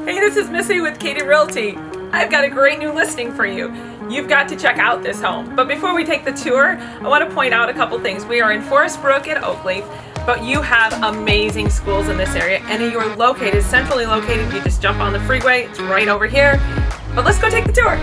Hey, this is Missy with Cady Realty. I've got a great new listing for you. You've got to check out this home. But before we take the tour, I want to point out a couple things. We are in Forest Brook at Oak Leaf, but you have amazing schools in this area, and you're located, centrally located. You just jump on the freeway, it's right over here. But let's go take the tour.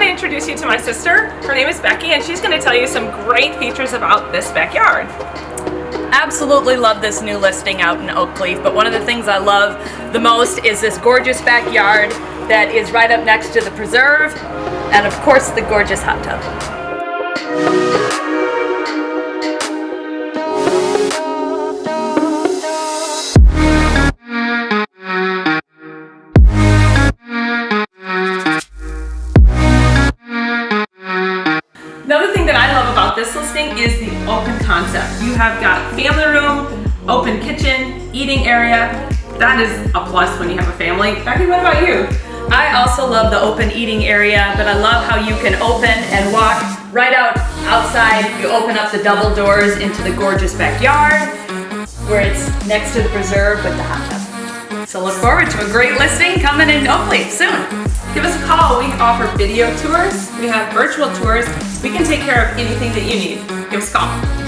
Introduce you to my sister. Her name is Becky, and she's going to tell you some great features about this backyard. Absolutely love this new listing out in Oak Leaf, but one of the things I love the most is this gorgeous backyard that is right up next to the preserve, and of course the gorgeous hot tub. Another thing that I love about this listing is the open concept. You have got family room, open kitchen, eating area. That is a plus when you have a family. Becky, what about you? I also love the open eating area, but I love how you can open and walk right outside. You open up the double doors into the gorgeous backyard where it's next to the preserve with the hot tub. So look forward to a great listing coming in Oak Leaf soon. Give us a call. We offer video tours. We have virtual tours. We can take care of anything that you need. Give us a call.